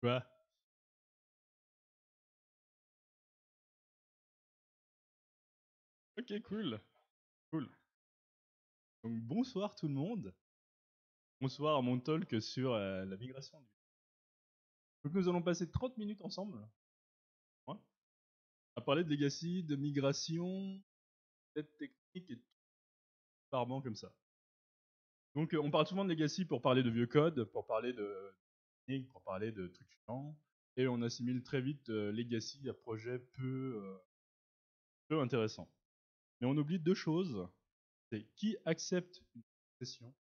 Ouais. Ok, cool. Cool. Donc bonsoir tout le monde. Bonsoir à mon talk sur la migration. Donc nous allons passer 30 minutes ensemble, hein, à parler de legacy, de migration, d'aide technique et tout parlement comme ça. Donc on parle souvent de legacy pour parler de vieux code, pour parler de technique, pour parler de trucs chiants, et on assimile très vite legacy à projet peu intéressant. Mais on oublie deux choses. C'est qui accepte une succession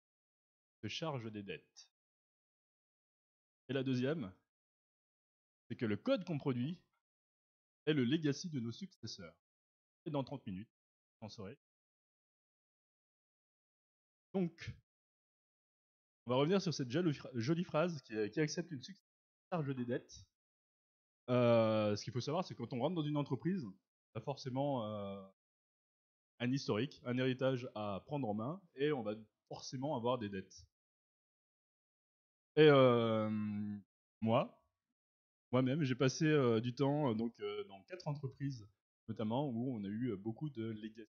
se charge des dettes. Et la deuxième, c'est que le code qu'on produit est le legacy de nos successeurs. Et dans 30 minutes, vous en saurez. Donc, on va revenir sur cette jolie phrase qui accepte une charge des dettes. Ce qu'il faut savoir, c'est que quand on rentre dans une entreprise, on a forcément un historique, un héritage à prendre en main, et on va forcément avoir des dettes. Et moi-même, j'ai passé du temps dans 4 entreprises, notamment où on a eu beaucoup de legacy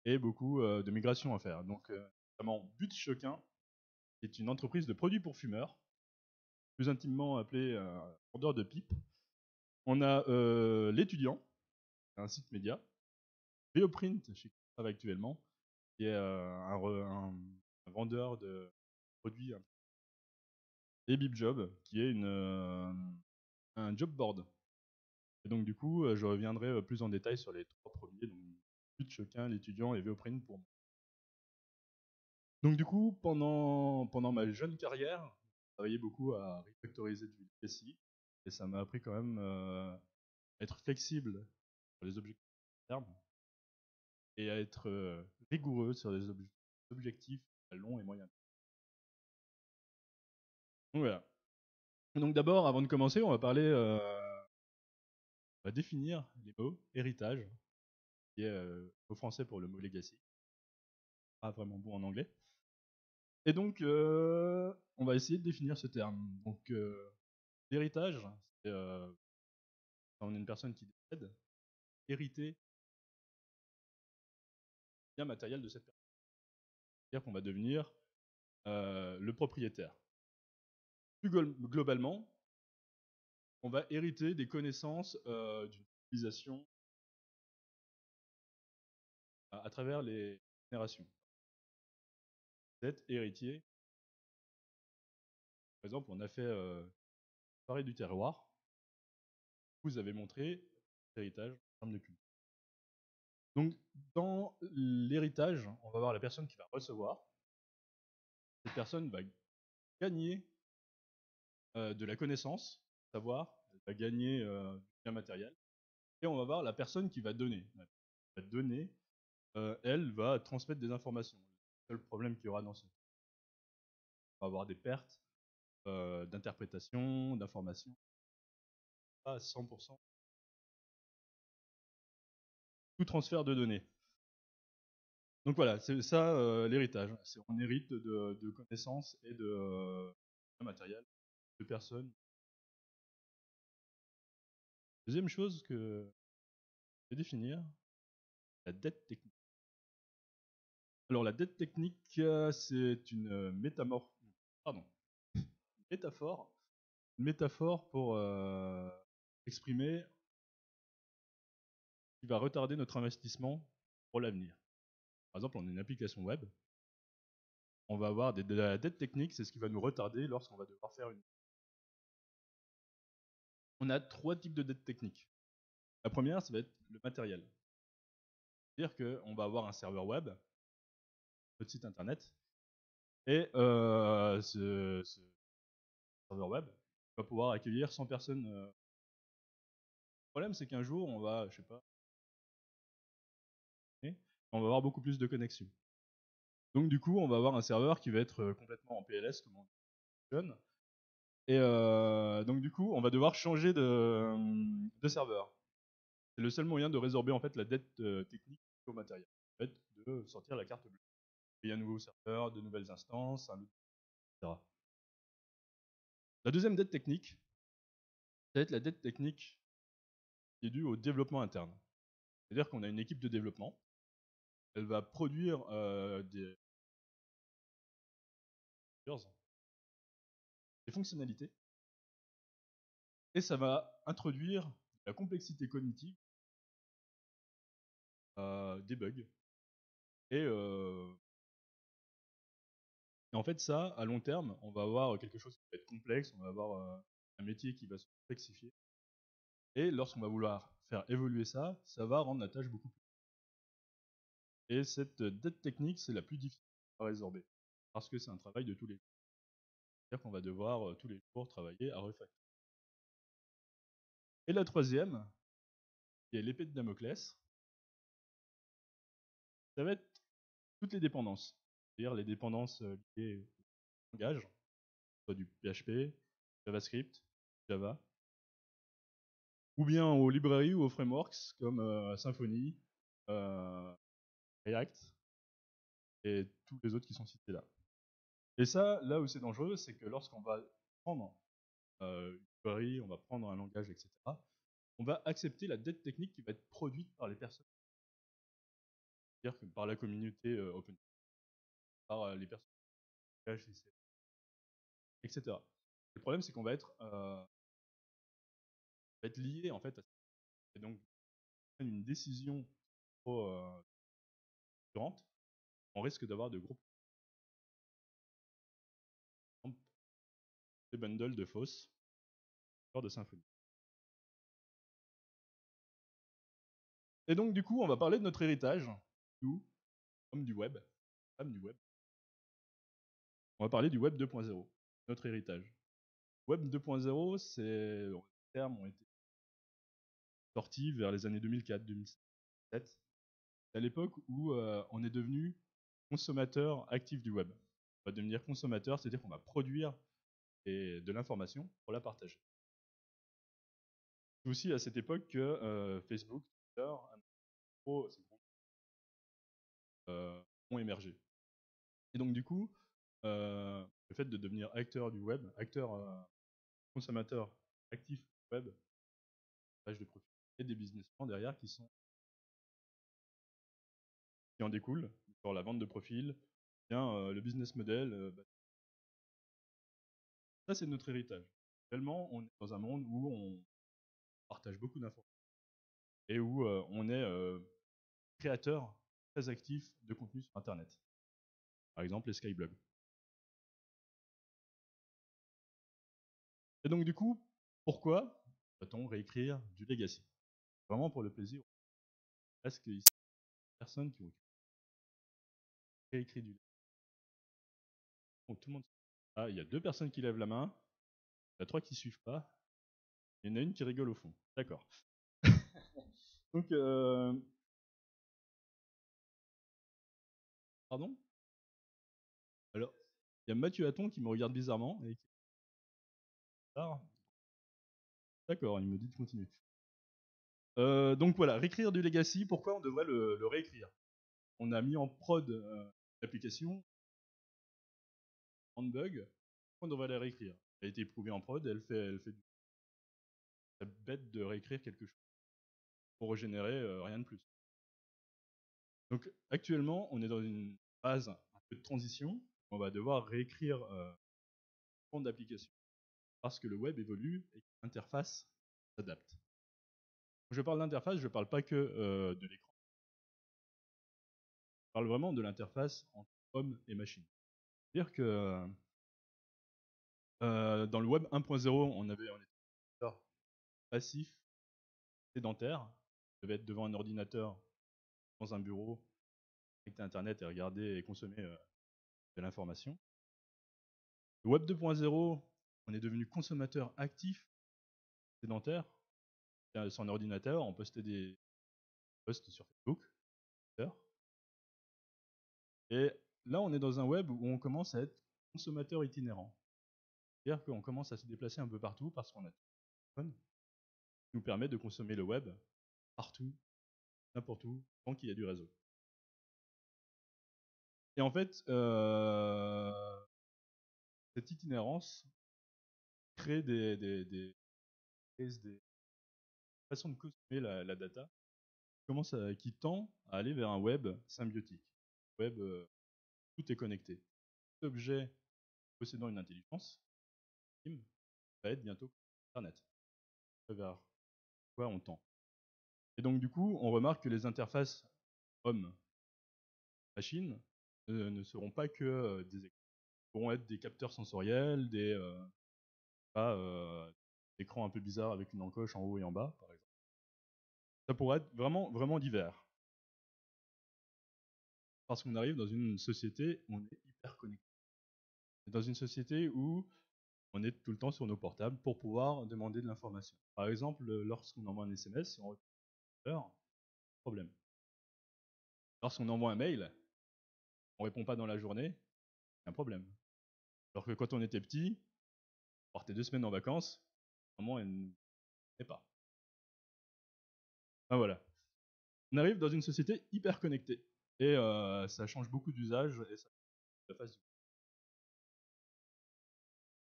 et beaucoup de migration à faire. Donc, notamment But Choquin, qui est une entreprise de produits pour fumeurs, plus intimement appelée vendeur de pipe. On a l'étudiant, un site média, Veoprint, chez qui je travaille actuellement, qui est un vendeur de produits, et BibJob, qui est un job board. Et donc du coup, je reviendrai plus en détail sur les 3 premiers, donc But Choquin, l'étudiant et Veoprint pour moi. Donc du coup, pendant ma jeune carrière, j'ai travaillé beaucoup à refactoriser du legacy, et ça m'a appris quand même à être flexible sur les objectifs à terme, et à être rigoureux sur les objectifs à long et moyen terme. Donc voilà. Donc d'abord, avant de commencer, on va définir les mots héritage, qui est au français pour le mot legacy, pas vraiment bon en anglais. Et donc, on va essayer de définir ce terme. Donc, l'héritage, c'est quand on est une personne qui décède, hériter bien matériel de cette personne. C'est-à-dire qu'on va devenir le propriétaire. Plus globalement, on va hériter des connaissances d'une utilisation à travers les générations. Vous êtes héritier. Par exemple, on a fait parler du terroir. Vous avez montré l'héritage en termes de culture. Donc, dans l'héritage, on va voir la personne qui va recevoir. Cette personne va gagner de la connaissance, savoir, elle va gagner du bien matériel. Et on va voir la personne qui va donner. Elle va donner, elle va transmettre des informations. Le seul problème qu'il y aura dans ce, on va avoir des pertes d'interprétation, d'information, pas à 100% tout transfert de données. Donc voilà, c'est ça l'héritage. On hérite de connaissances et de matériel, de personnes. Deuxième chose que je vais définir, la dette technique. Alors la dette technique, c'est une pardon, métaphore, une métaphore pour exprimer ce qui va retarder notre investissement pour l'avenir. Par exemple, on a une application web, on va avoir de la dette technique, c'est ce qui va nous retarder lorsqu'on va devoir faire une. On a 3 types de dette technique. La première, ça va être le matériel. C'est-à-dire qu'on va avoir un serveur web, notre site internet, et ce serveur web va pouvoir accueillir 100 personnes. Le problème, c'est qu'un jour, on va, je sais pas, on va avoir beaucoup plus de connexions. Donc du coup, on va avoir un serveur qui va être complètement en PLS, comme on dit, et donc du coup, on va devoir changer de serveur. C'est le seul moyen de résorber en fait la dette technique au matériel. En fait, de sortir la carte bleue. Il y a un nouveau serveur, de nouvelles instances, etc. La deuxième dette technique, ça va être la dette technique qui est due au développement interne. C'est-à-dire qu'on a une équipe de développement, elle va produire des fonctionnalités, et ça va introduire la complexité cognitive, des bugs, et en fait ça, à long terme, on va avoir quelque chose qui va être complexe, on va avoir un métier qui va se complexifier, et lorsqu'on va vouloir faire évoluer ça, ça va rendre la tâche beaucoup plus. Et cette dette technique, c'est la plus difficile à résorber, parce que c'est un travail de tous les jours. C'est-à-dire qu'on va devoir tous les jours travailler à refactorer. Et la troisième, qui est l'épée de Damoclès, ça va être toutes les dépendances. C'est-à-dire les dépendances liées au langage, soit du PHP, JavaScript, Java, ou bien aux librairies ou aux frameworks comme Symfony, React, et tous les autres qui sont cités là. Et ça, là où c'est dangereux, c'est que lorsqu'on va prendre une librairie, on va prendre un langage, etc., on va accepter la dette technique qui va être produite par les personnes. C'est-à-dire que par la communauté open, par les personnes, etc. Le problème, c'est qu'on va être lié en fait à ça. Et donc, une décision trop différente, on risque d'avoir de gros problèmes, des bundles de fausses, de Symfony. Et donc, du coup, on va parler de notre héritage, nous, hommes du web, femmes du web. On va parler du web 2.0, notre héritage. Web 2.0, les termes ont été sortis vers les années 2004-2007. C'est à l'époque où on est devenu consommateur actif du web. On va devenir consommateur, c'est-à-dire qu'on va produire de l'information pour la partager. C'est aussi à cette époque que Facebook, Twitter, ont émergé. Et donc du coup, le fait de devenir acteur du web, consommateur actif du web, page de profil, et des business plans derrière qui en découlent, pour la vente de profil, bien le business model. Ça, c'est notre héritage. Actuellement, on est dans un monde où on partage beaucoup d'informations et où on est créateur très actif de contenu sur Internet. Par exemple, les Skyblogs. Et donc, du coup, pourquoi doit-on réécrire du legacy? Vraiment pour le plaisir. Est-ce qu'il y a des personnes qui ont réécrit du legacy? Donc, tout le monde. Ah, il y a 2 personnes qui lèvent la main. Il y a 3 qui ne suivent pas. Il y en a une qui rigole au fond. D'accord. Donc, pardon? Alors, il y a Mathieu Hatton qui me regarde bizarrement et qui. D'accord, il me dit de continuer. Donc voilà, réécrire du legacy, pourquoi on devrait le réécrire? On a mis en prod l'application, en bug, on devrait la réécrire. Elle a été éprouvée en prod, elle fait du. C'est bête de réécrire quelque chose pour régénérer rien de plus. Donc actuellement, on est dans une phase un peu de transition. On va devoir réécrire fond d'application parce que le web évolue et que l'interface s'adapte. Quand je parle d'interface, je ne parle pas que de l'écran. Je parle vraiment de l'interface entre homme et machine. C'est-à-dire que dans le web 1.0, on était passif, sédentaire. On devait être devant un ordinateur, dans un bureau, connecter à Internet et regarder et consommer de l'information. Le web 2.0, on est devenu consommateur actif, sédentaire. Sur un ordinateur, on postait des posts sur Facebook, Twitter. Et là, on est dans un web où on commence à être consommateur itinérant. C'est-à-dire qu'on commence à se déplacer un peu partout parce qu'on a un téléphone qui nous permet de consommer le web partout, n'importe où, tant qu'il y a du réseau. Et en fait, cette itinérance crée des façons de consommer la data qui tend à aller vers un web symbiotique. Web, tout est connecté. Tout objet possédant une intelligence va être bientôt Internet. Vers quoi on tend. Et donc du coup, on remarque que les interfaces homme-machine ne seront pas que des écrans. Pourront être des capteurs sensoriels, écrans un peu bizarres avec une encoche en haut et en bas, par exemple. Ça pourrait être vraiment, vraiment divers. Parce qu'on arrive dans une société où on est hyper connecté. Dans une société où on est tout le temps sur nos portables pour pouvoir demander de l'information. Par exemple, lorsqu'on envoie un SMS, si on répond à l'heure, problème. Lorsqu'on envoie un mail, on répond pas dans la journée, un problème. Alors que quand on était petit, on partait 2 semaines en vacances, maman elle n'est pas. Ben voilà. On arrive dans une société hyper connectée et ça change beaucoup d'usages et ça la face du.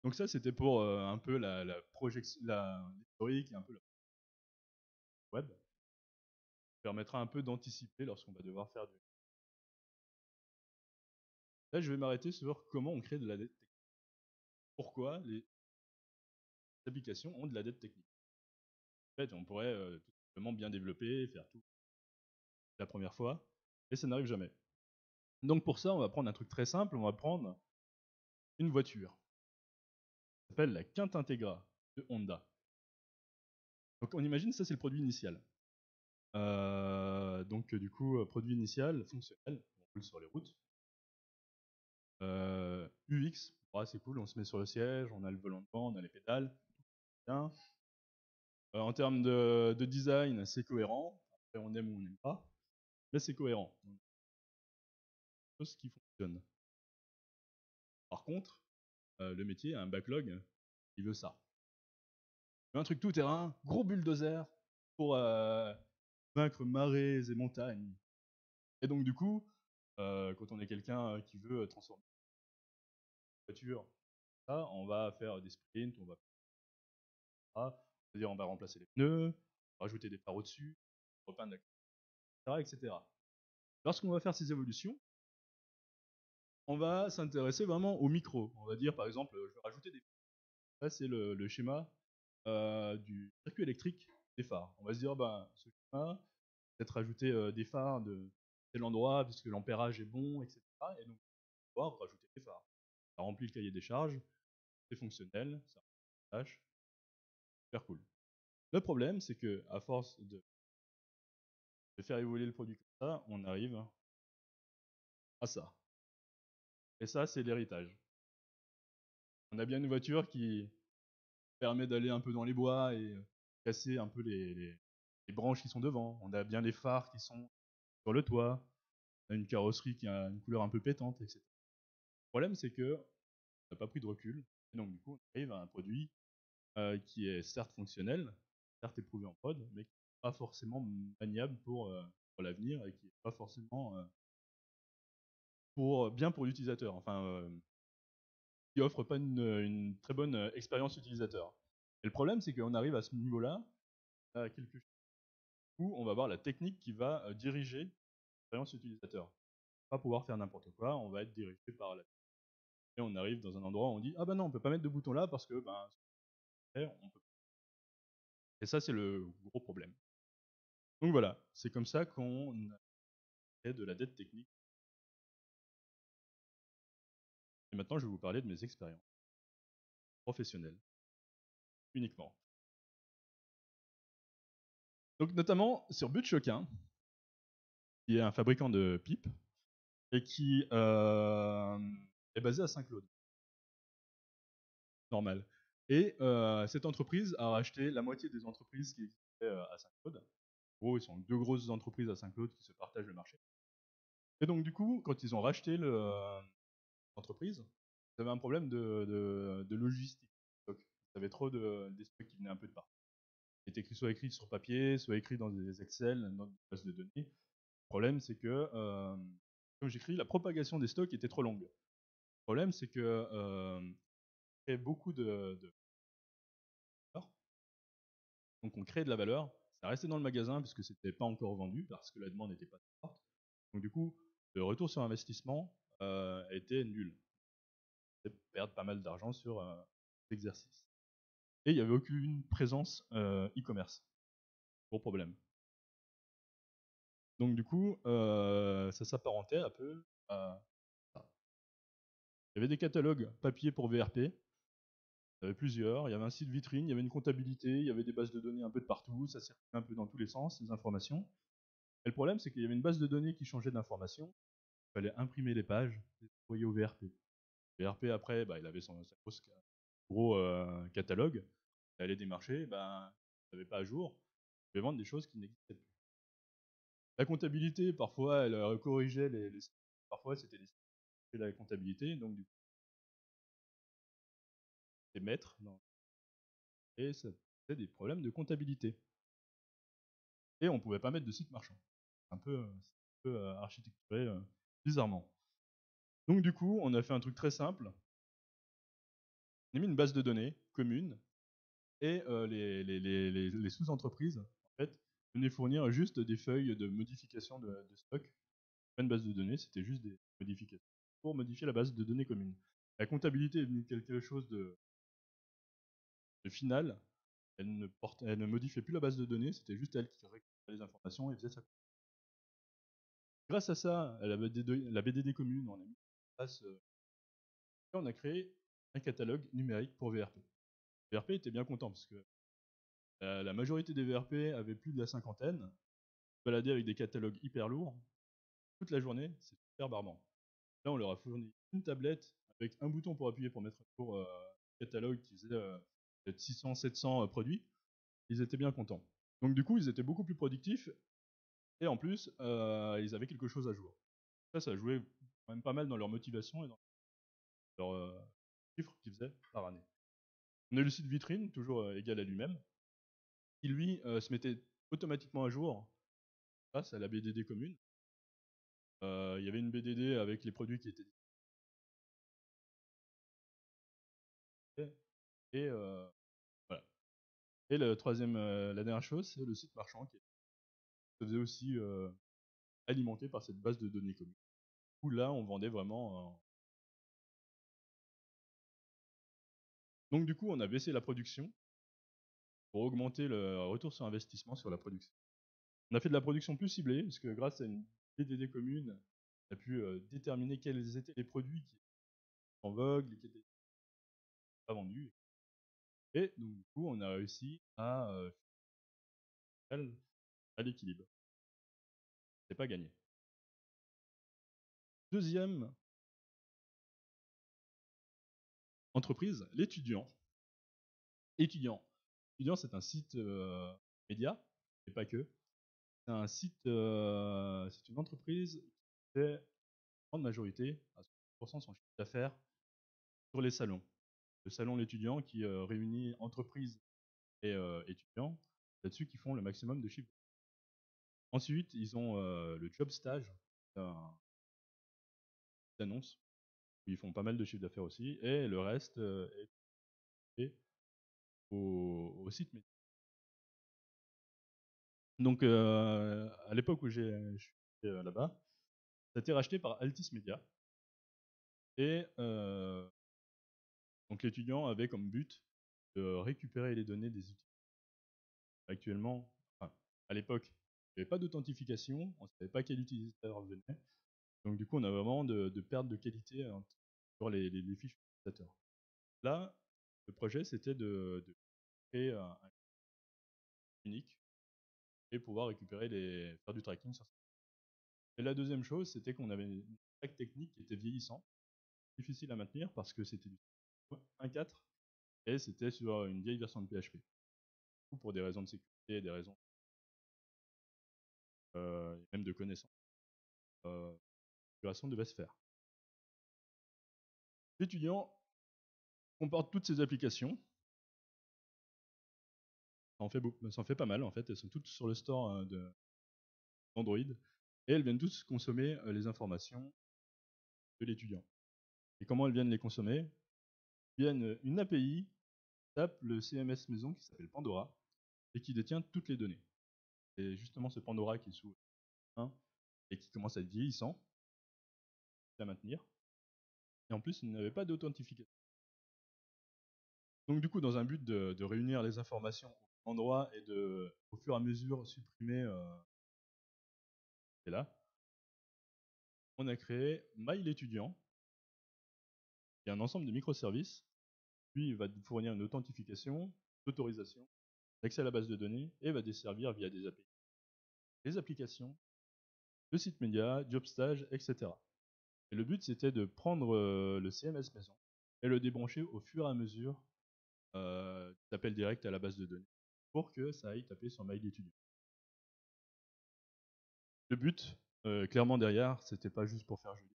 Donc ça c'était pour un peu la projection, l'historique et un peu le web. Ça permettra un peu d'anticiper lorsqu'on va devoir faire du. Là je vais m'arrêter sur comment on crée de la dette technique. Pourquoi les applications ont de la dette technique. En fait, on pourrait tout simplement bien développer, faire tout la première fois, et ça n'arrive jamais. Donc pour ça, on va prendre un truc très simple, on va prendre une voiture. Ça s'appelle la Quinte Integra de Honda. Donc on imagine ça c'est le produit initial. Donc du coup, produit initial, fonctionnel, on roule sur les routes. UX, c'est cool, on se met sur le siège, on a le volant devant, on a les pédales, bien. En termes de design, c'est cohérent. Après, on aime ou on n'aime pas, mais c'est cohérent. Chose qui fonctionne. Par contre, le métier a un backlog, il veut ça. Il veut un truc tout terrain, gros bulldozer pour vaincre marées et montagnes. Et donc du coup, quand on est quelqu'un qui veut transformer une voiture, ça, on va faire des sprints, c'est-à-dire on va remplacer les pneus, rajouter des phares au-dessus, repeindre la etc. Lorsqu'on va faire ces évolutions, on va s'intéresser vraiment au micro. On va dire par exemple, je vais rajouter des phares. Ça c'est le schéma du circuit électrique des phares. On va se dire, ce schéma, peut-être rajouter des phares de tel endroit puisque l'ampérage est bon, etc. Et donc, on va pouvoir rajouter des phares. Ça remplit le cahier des charges, c'est fonctionnel, ça tâche, super cool. Le problème, c'est que à force de faire évoluer le produit comme ça, on arrive à ça. Et ça, c'est l'héritage. On a bien une voiture qui permet d'aller un peu dans les bois et casser un peu les branches qui sont devant. On a bien les phares qui sont sur le toit. On a une carrosserie qui a une couleur un peu pétante, etc. Le problème, c'est que on n'a pas pris de recul. Et donc, du coup, on arrive à un produit qui est certes fonctionnel, certes éprouvé en prod, mais qui n'est pas forcément maniable pour l'avenir et qui n'est pas forcément bien pour l'utilisateur. Enfin, qui offre pas une très bonne expérience utilisateur. Et le problème, c'est qu'on arrive à ce niveau-là, à quelque chose où on va avoir la technique qui va diriger l'expérience utilisateur. On va pas pouvoir faire n'importe quoi, on va être dirigé par la. Et on arrive dans un endroit où on dit ah non, on peut pas mettre de bouton là parce que on peut. Et ça, c'est le gros problème. Donc voilà, c'est comme ça qu'on a fait de la dette technique. Et maintenant, je vais vous parler de mes expériences professionnelles uniquement. Donc notamment sur Butchoquin, qui est un fabricant de pipes et qui est basé à Saint-Claude. Normal. Et cette entreprise a racheté la moitié des entreprises qui existaient à Saint-Claude. En gros, ils sont 2 grosses entreprises à Saint-Claude qui se partagent le marché. Et donc du coup, quand ils ont racheté l'entreprise, ils avaient un problème de logistique. Donc, ils avaient trop des stocks qui venaient un peu de partout. Qui étaient soit écrits sur papier, soit écrits dans des Excel, dans des bases de données. Le problème, c'est que, comme j'écris, la propagation des stocks était trop longue. Le problème, c'est que il y avait beaucoup de Donc on crée de la valeur, ça restait dans le magasin parce que c'était pas encore vendu, parce que la demande n'était pas très forte. Donc du coup, le retour sur investissement était nul. C'était perdre pas mal d'argent sur l'exercice. Et il n'y avait aucune présence e-commerce. Gros problème. Donc du coup, ça s'apparentait un peu à ça. Il y avait des catalogues papier pour VRP, il y avait plusieurs, il y avait un site vitrine, il y avait une comptabilité, il y avait des bases de données un peu de partout, ça circulait un peu dans tous les sens, les informations. Et le problème, c'est qu'il y avait une base de données qui changeait d'information, il fallait imprimer les pages, les envoyer au VRP. Le VRP, après, il avait sa gros catalogue, il allait démarcher, il n'avait pas à jour, il devait vendre des choses qui n'existaient plus. La comptabilité, parfois, elle corrigeait parfois c'était la comptabilité, donc du coup, c'était maître, et ça posait des problèmes de comptabilité. Et on pouvait pas mettre de site marchand. C'est un peu architecturé bizarrement. Donc du coup, on a fait un truc très simple. On a mis une base de données commune, et les sous-entreprises, en fait, venaient fournir juste des feuilles de modification de stock. Pas une base de données, c'était juste des modifications pour modifier la base de données commune. La comptabilité est venue quelque chose de final. Elle ne modifiait plus la base de données, c'était juste elle qui récupérait les informations et faisait ça. Grâce à ça, à la BDD commune, on a mis en place, on a créé un catalogue numérique pour VRP. VRP était bien content parce que la majorité des VRP avaient plus de la cinquantaine, se baladaient avec des catalogues hyper lourds toute la journée, c'est super barbant. Là, on leur a fourni une tablette avec un bouton pour appuyer pour mettre à jour un catalogue qui faisait peut-être 600, 700 produits. Ils étaient bien contents. Donc du coup, ils étaient beaucoup plus productifs, et en plus, ils avaient quelque chose à jour. Ça jouait quand même pas mal dans leur motivation et dans leurs chiffres qu'ils faisaient par année. On a eu le site vitrine, toujours égal à lui-même, qui lui se mettait automatiquement à jour grâce à la BDD commune. Il y avait une BDD avec les produits qui étaient et voilà. Et la dernière chose, c'est le site marchand qui se faisait aussi alimenter par cette base de données commune. Où là, on vendait vraiment. Donc du coup, on a baissé la production pour augmenter le retour sur investissement sur la production. On a fait de la production plus ciblée, parce que grâce à une BDD commune, on a pu déterminer quels étaient les produits qui étaient en vogue, qui n'étaient pas vendus. Et donc du coup, on a réussi à l'équilibre. C'est pas gagné. Deuxième entreprise, l'étudiant. Étudiant. Étudiant, c'est un site média, et pas que. C'est un site, c'est une entreprise qui fait en grande majorité, à 60% de son chiffre d'affaires, sur les salons. Le salon de l'étudiant qui réunit entreprises et étudiants là-dessus qui font le maximum de chiffres. Ensuite, ils ont le job stage, une annonce, où ils font pas mal de chiffres d'affaires aussi, et le reste est fait au site média. Donc, à l'époque où je suis là-bas, ça a été racheté par Altis Media. Et donc l'étudiant avait comme but de récupérer les données des utilisateurs. Actuellement, enfin, à l'époque, il n'y avait pas d'authentification, on ne savait pas quel utilisateur venait. Donc du coup, on a vraiment de perte de qualité sur les fiches utilisateurs. Là, le projet, c'était de créer un unique et pouvoir faire du tracking sur ça. Et la deuxième chose, c'était qu'on avait une stack technique qui était vieillissante, difficile à maintenir parce que c'était du 1.4 et c'était sur une vieille version de PHP. Pour des raisons de sécurité, des raisons même de connaissance, l'intégration devait se faire. L'étudiant comporte toutes ces applications. Ça en fait pas mal en fait, elles sont toutes sur le store d'Android et elles viennent toutes consommer les informations de l'étudiant. Et comment elles viennent les consommer? Elles viennent une API tape le CMS maison qui s'appelle Pandora et qui détient toutes les données. C'est justement ce Pandora qui est sous 1 et qui commence à être vieillissant, à maintenir. Et en plus, il n'avait pas d'authentification. Donc du coup, dans un but de réunir les informations au endroit et de, au fur et à mesure, supprimer et là, on a créé Mail étudiant, qui est un ensemble de microservices. Puis il va fournir une authentification, l'autorisation, l'accès à la base de données, et va desservir via des API les applications, le site média, JobStage, etc. Et le but, c'était de prendre le CMS maison et le débrancher au fur et à mesure d'appel direct à la base de données pour que ça aille taper sur mail étudiant. Le but, clairement derrière, c'était pas juste pour faire joli,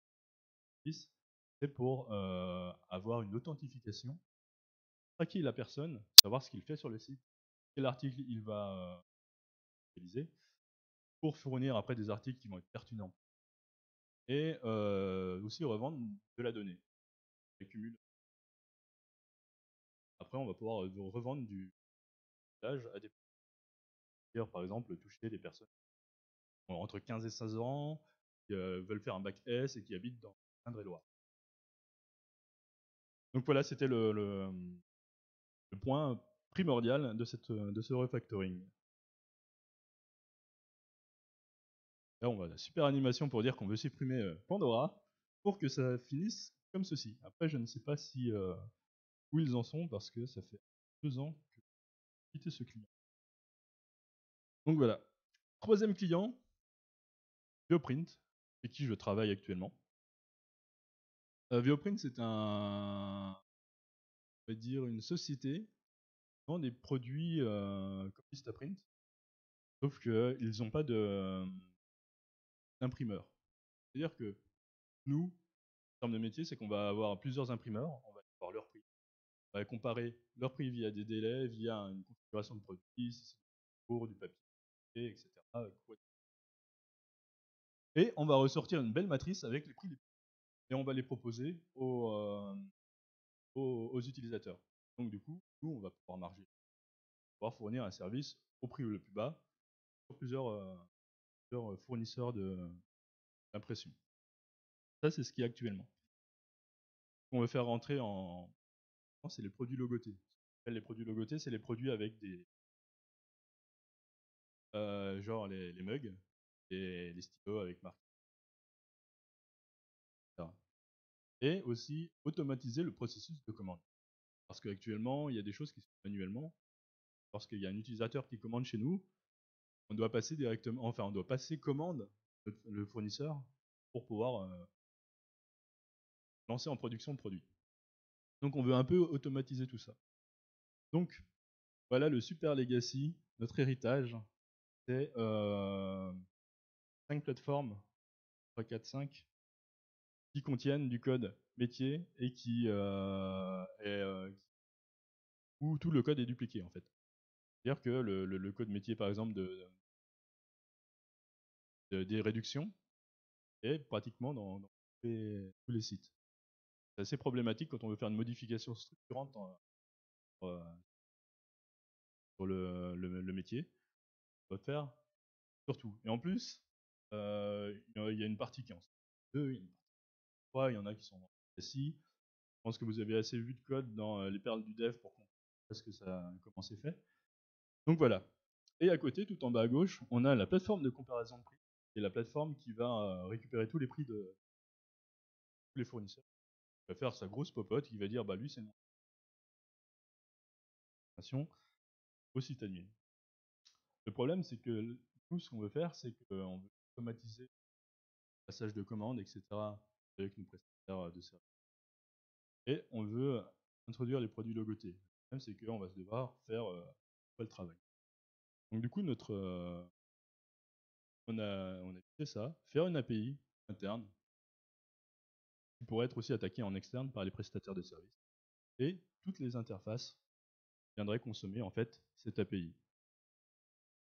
c'est pour avoir une authentification, traquer la personne, savoir ce qu'il fait sur le site, quel article il va utiliser, pour fournir après des articles qui vont être pertinents. Et aussi revendre de la donnée. Après, on va pouvoir revendre du message à des par exemple, toucher des personnes entre 15 et 16 ans qui veulent faire un bac S et qui habitent dans Indre-et-Loire. Donc voilà, c'était le point primordial de ce refactoring. Là, on va la super animation pour dire qu'on veut supprimer Pandora pour que ça finisse comme ceci. Après, je ne sais pas si où ils en sont parce que ça fait 2 ans que j'ai quitté ce client. Donc voilà. Troisième client, Vioprint, avec qui je travaille actuellement. Vioprint, c'est on va dire une société qui vend des produits comme Vistaprint, sauf qu'ils n'ont pas d'imprimeur. C'est-à-dire que nous, en termes de métier, c'est qu'on va avoir plusieurs imprimeurs, on va voir leur prix. On va comparer leur prix via des délais, via une configuration de produit, si c'est pour du papier, etc. Et on va ressortir une belle matrice avec les prix et on va les proposer aux utilisateurs. Donc du coup, nous, on va pouvoir marger, pouvoir fournir un service au prix le plus bas pour plusieurs fournisseurs d'impression. Ça, c'est ce qui est actuellement. On veut faire rentrer en... Non, c'est les produits logotés. Les produits logotés, c'est les produits avec des... genre les mugs et les stylos avec marque. Etc. Et aussi automatiser le processus de commande. Parce qu'actuellement, il y a des choses qui se font manuellement. Lorsqu'il y a un utilisateur qui commande chez nous, on doit passer directement, enfin, on doit passer commande le fournisseur pour pouvoir lancer en production le produit. Donc on veut un peu automatiser tout ça. Donc voilà le super legacy, notre héritage, c'est 5 plateformes, 3, 4, 5, qui contiennent du code métier et où tout le code est dupliqué en fait. C'est-à-dire que le code métier par exemple des réductions est pratiquement dans tous les sites. C'est assez problématique quand on veut faire une modification structurante sur le métier. On va faire surtout. Et en plus, il y a une partie qui est en deux, il y a une partie 3, il y en a qui sont en SI. Je pense que vous avez assez vu de code dans les perles du dev pour comprendre comment c'est fait. Donc voilà. Et à côté, tout en bas à gauche, on a la plateforme de comparaison de prix, qui est la plateforme qui va récupérer tous les prix de tous les fournisseurs. Il va faire sa grosse popote, qui va dire bah lui c'est une au site admin. Le problème c'est que nous ce qu'on veut faire, c'est qu'on veut automatiser le passage de commandes, etc. avec nos prestataires de service. Et on veut introduire les produits logotés. Le problème c'est qu'on va devoir faire le travail. Donc du coup on a fait ça, faire une API interne qui pourrait être aussi attaquée en externe par les prestataires de services. Et toutes les interfaces viendraient consommer en fait cette API.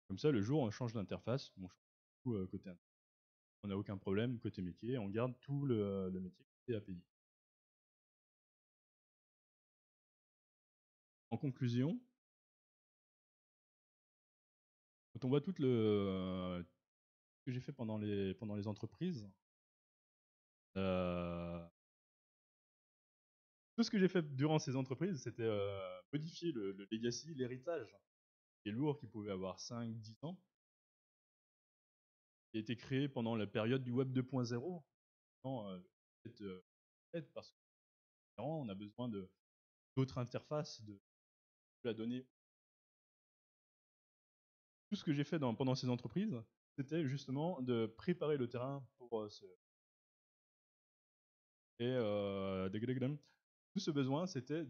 Comme ça, le jour où on change d'interface, on change tout côté interne. On n'a aucun problème côté métier, on garde tout le métier côté API. En conclusion, on voit tout ce que j'ai fait pendant les entreprises, tout ce que j'ai fait durant ces entreprises, c'était modifier le legacy, l'héritage, qui est lourd, qui pouvait avoir 5-10 ans, qui a été créé pendant la période du Web 2.0. Peut-être parce qu'on a besoin d'autres interfaces, de la donnée. Tout ce que j'ai fait pendant ces entreprises, c'était justement de préparer le terrain pour tout ce besoin, c'était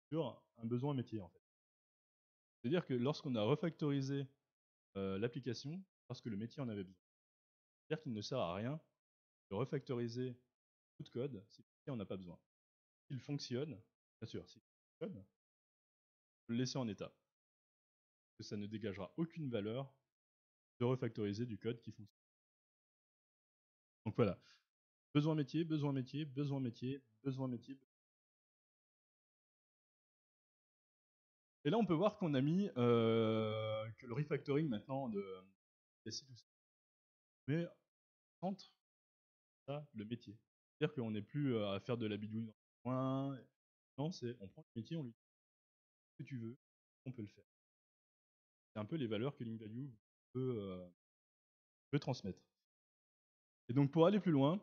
sur un besoin métier, en fait. C'est-à-dire que lorsqu'on a refactorisé l'application, parce que le métier en avait besoin, c'est-à-dire qu'il ne sert à rien de refactoriser tout de code si le métier en a pas besoin. S'il fonctionne, bien sûr, s'il fonctionne, le laisser en état. Que ça ne dégagera aucune valeur de refactoriser du code qui fonctionne. Donc voilà, besoin métier, besoin métier, besoin métier, besoin métier. Et là, on peut voir qu'on a mis que le refactoring maintenant de mais centre le métier. C'est-à-dire qu'on n'est plus à faire de la bidouille dans le coin. Non, on prend le métier, on lui dit ce que tu veux, on peut le faire. C'est un peu les valeurs que LinkValue peut transmettre. Et donc pour aller plus loin,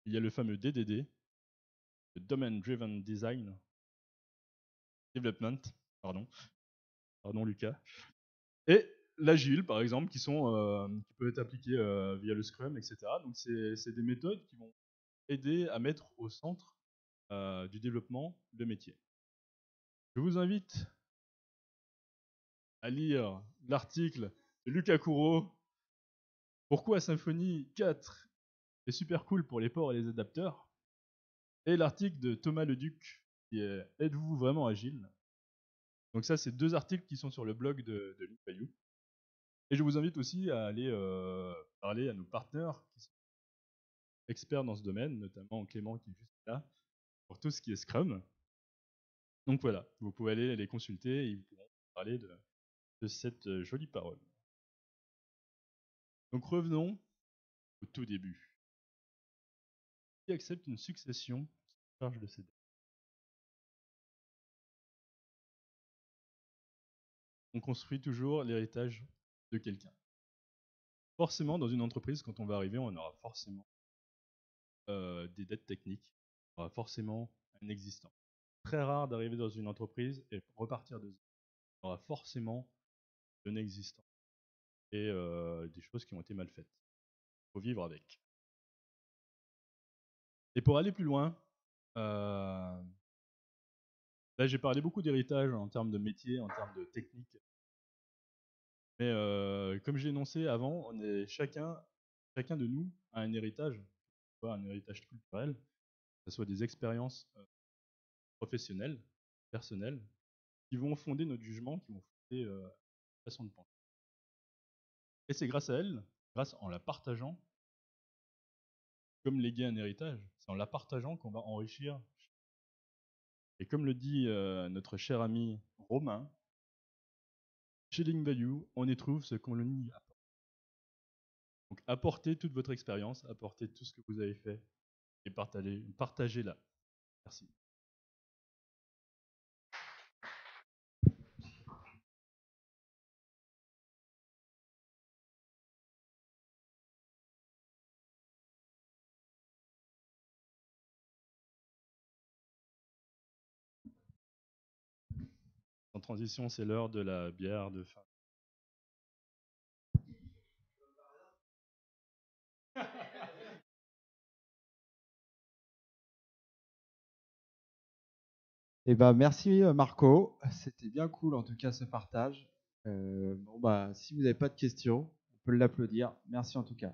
il y a le fameux DDD, le Domain Driven Design Development, pardon Lucas, et l'Agile par exemple, qui peuvent être appliqués via le Scrum, etc. Donc c'est des méthodes qui vont aider à mettre au centre du développement le métier. Je vous invite à lire l'article de Lucas Courreau, Pourquoi Symfony 4 est super cool pour les ports et les adapteurs, et l'article de Thomas Leduc qui est Êtes-vous vraiment agile? Donc ça, c'est 2 articles qui sont sur le blog de LinkValue. Et je vous invite aussi à aller parler à nos partenaires qui sont experts dans ce domaine, notamment Clément qui est juste là, pour tout ce qui est Scrum. Donc voilà, vous pouvez aller les consulter et ils pourront parler de cette jolie parole. Donc revenons au tout début. Qui accepte une succession qui charge de ses dettes? On construit toujours l'héritage de quelqu'un. Forcément, dans une entreprise, quand on va arriver, on aura forcément des dettes techniques, on aura forcément un existant. Très rare d'arriver dans une entreprise et repartir de zéro. On aura forcément un existant et des choses qui ont été mal faites. Il faut vivre avec. Et pour aller plus loin, là j'ai parlé beaucoup d'héritage en termes de métier, en termes de technique. Mais comme j'ai énoncé avant, chacun de nous a un héritage, soit un héritage culturel, que ce soit des expériences professionnelles, personnelles, qui vont fonder notre jugement, qui vont fonder notre façon de penser. Et c'est grâce à elles, en la partageant, comme léguer un héritage, c'est en la partageant qu'on va enrichir. Et comme le dit notre cher ami Romain, chez LinkValue, on y trouve ce qu'on y apporte. Donc apportez toute votre expérience, apportez tout ce que vous avez fait et partagez-la. Merci. En transition, c'est l'heure de la bière de fin. Eh ben, merci Marco, c'était bien cool en tout cas ce partage. Si vous n'avez pas de questions, on peut l'applaudir. Merci en tout cas.